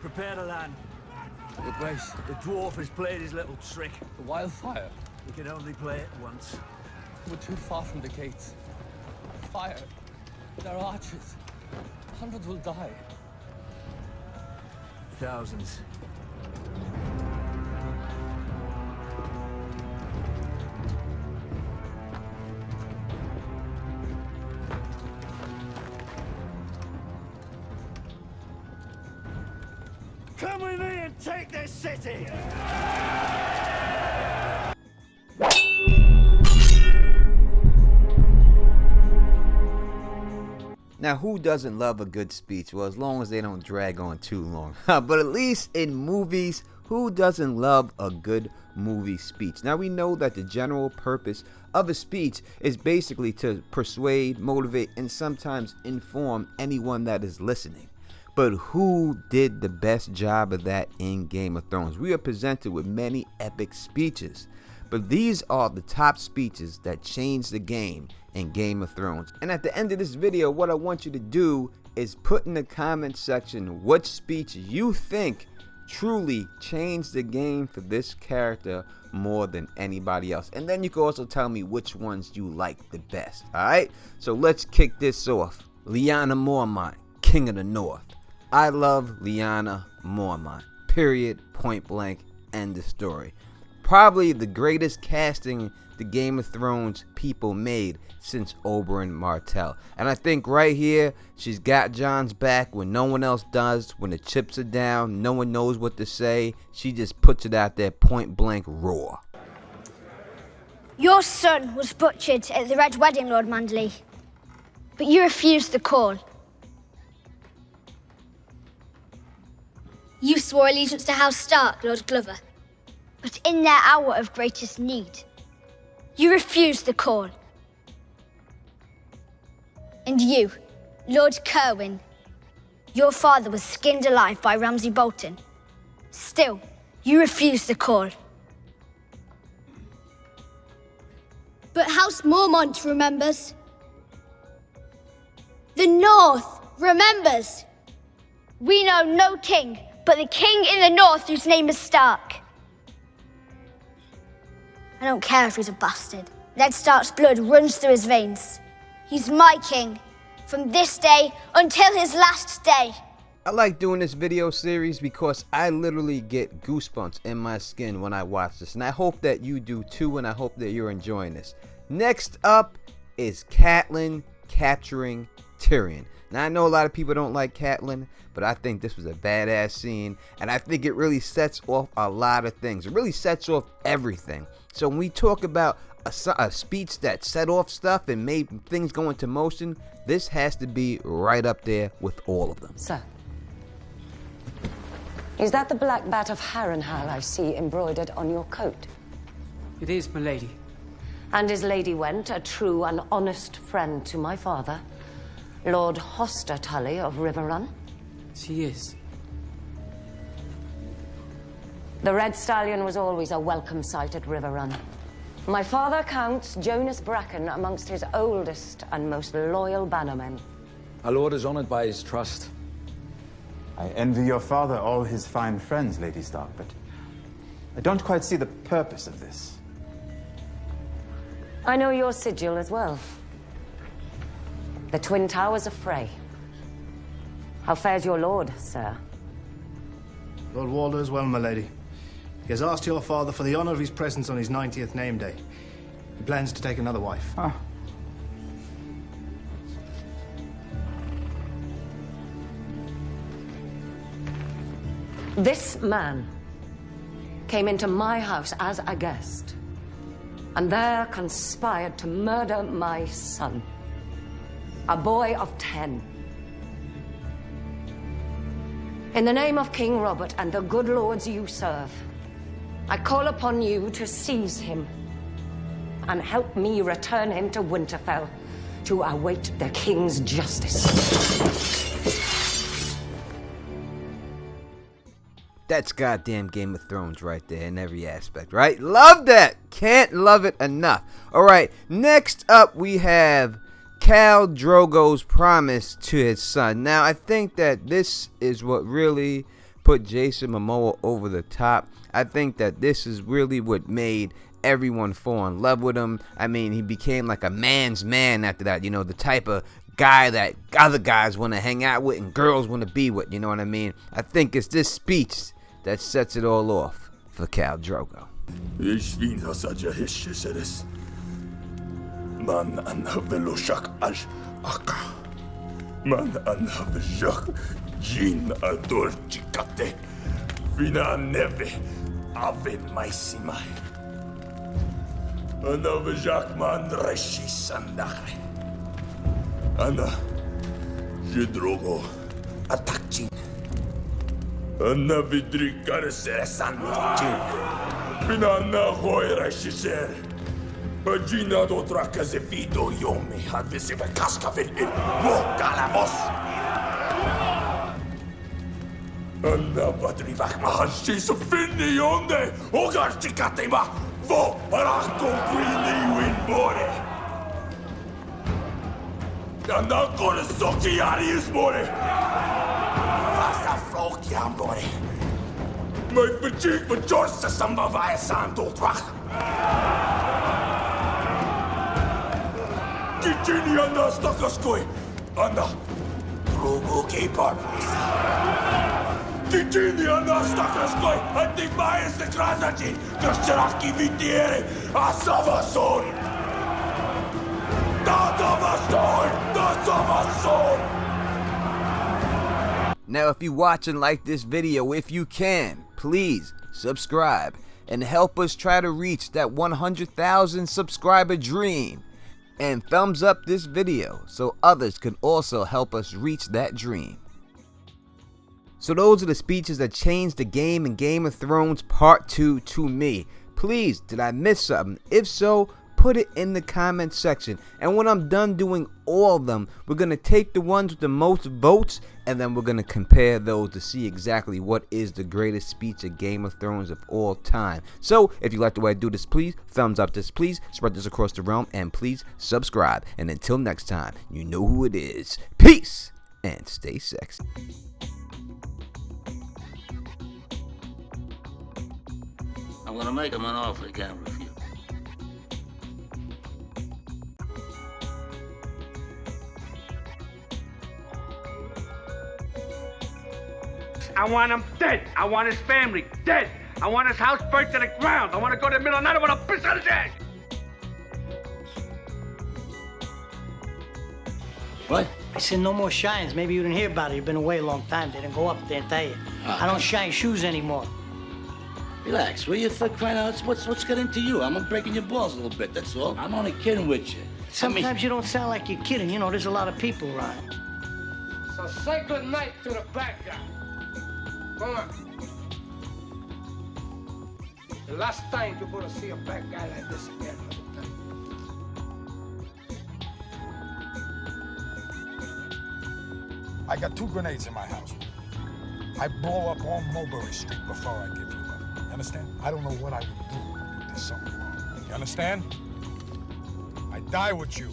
Prepare to land. Your Grace, The dwarf has played his little trick. the wildfire. He can only play it once. We're too far from the gates. Fire. There are archers. Hundreds will die. Thousands. Come with me and take this city! Now, who doesn't love a good speech? Well, as long as they don't drag on too long. But at least in movies, who doesn't love a good movie speech? Now, we know that the general purpose of a speech is basically to persuade, motivate, and sometimes inform anyone that is listening. But who did the best job of that in Game of Thrones? We are presented with many epic speeches, but these are the top speeches that changed the game in Game of Thrones. And at the end of this video, what I want you to do is put in the comment section which speech you think truly changed the game for this character more than anybody else. And then you can also tell me which ones you like the best. Alright, so let's kick this off. Lyanna Mormont, King of the North. I love Lyanna Mormont. Period. Point blank. End of story. Probably the greatest casting the Game of Thrones people made since Oberyn Martell. And I think right here, she's got Jon's back when no one else does. When the chips are down, no one knows what to say. She just puts it out there point blank raw. Your son was butchered at the Red Wedding, Lord Manderley. But you refused the call. You swore allegiance to House Stark, Lord Glover. But in their hour of greatest need, you refused the call. And you, Lord Kerwin, your father was skinned alive by Ramsay Bolton. Still, you refused the call. But House Mormont remembers. The North remembers. We know no king but the king in the North whose name is Stark. I don't care if he's a bastard. Ned Stark's blood runs through his veins. He's my king, from this day until his last day. I like doing this video series because I literally get goosebumps in my skin when I watch this. And I hope that you do too, and I hope that you're enjoying this. Next up is Catelyn capturing Tyrion. Now, I know a lot of people don't like Catelyn, but I think this was a badass scene, and I think it really sets off a lot of things. It really sets off everything. So when we talk about a speech that set off stuff and made things go into motion, this has to be right up there with all of them. Sir, is that the black bat of Harrenhal I see embroidered on your coat? It is, my lady. And is Lady Went a true and honest friend to my father, Lord Hoster Tully of Riverrun? She is. The Red Stallion was always a welcome sight at Riverrun. My father counts Jonas Bracken amongst his oldest and most loyal bannermen. Our lord is honored by his trust. I envy your father all his fine friends, Lady Stark, but I don't quite see the purpose of this. I know your sigil as well. The Twin Towers of Frey. How fares your lord, sir? Lord Walder as well, my lady. He has asked your father for the honor of his presence on his 90th name day. He plans to take another wife. Ah. This man came into my house as a guest, and there conspired to murder my son, a boy of 10. In the name of King Robert and the good lords you serve, I call upon you to seize him and help me return him to Winterfell to await the king's justice. That's goddamn Game of Thrones right there in every aspect, right? Love that! Can't love it enough. Alright, next up we have Khal Drogo's promise to his son. Now, I think that this is what really put Jason Momoa over the top. I think that this is really what made everyone fall in love with him. I mean, he became like a man's man after that, you know, the type of guy that other guys want to hang out with and girls want to be with, you know what I mean? I think it's this speech that sets it all off for Khal Drogo. Man anhaveloshak ash aka. Man anhaveshak jin ador chikate. Vina neve ave maisimai. Anhaveshak man reshi sandakhe. Ana Jedrogo atakchin. Ana vidri kareseresan chin. Vina na hoy reshi ser. Pagina do tracaze vido yomi hadvisive cascavil in calamos. Anna vadrivach mahanshi so finni onde ogarchikatema vo parako quindi win bore. Anna con soki arius bore. Fasta flock yam bore. My pachik for George Samba via Santo Trach. Gini Anna Stakaskoi, Anna Drogo Keeper. Gini Anna Stakaskoi, I think my is the Krasaji, the Sharaki Vitiere, Asavason. Now, if you watch and like this video, if you can, please subscribe and help us try to reach that 100,000 subscriber dream. And thumbs up this video so others can also help us reach that dream. So those are the speeches that changed the game in Game of Thrones Part 2 to me. Please, did I miss something? If so, put it in the comment section. And when I'm done doing all of them, we're going to take the ones with the most votes and then we're going to compare those to see exactly what is the greatest speech of Game of Thrones of all time. So if you like the way I do this, please thumbs up this, please spread this across the realm, and please subscribe. And until next time, you know who it is. Peace and stay sexy. I'm going to make him an offer he can't refuse. I want him dead. I want his family dead. I want his house burnt to the ground. I want to go to the middle of the night. I want to piss on his head. What? I said no more shines. Maybe you didn't hear about it. You've been away a long time. They didn't go up there and tell you. I don't shine shoes anymore. Relax, will you, for crying out? What's got into you? I'm breaking your balls a little bit, that's all. I'm only kidding with you. Sometimes you don't sound like you're kidding. You know, there's a lot of people around. So say good night to the bad guy. Come on. The last time you're gonna see a bad guy like this again. I got 2 grenades in my house. I blow up all Mulberry Street before I give you up. You understand? I don't know what I would do if there's something wrong. You understand? I die with you.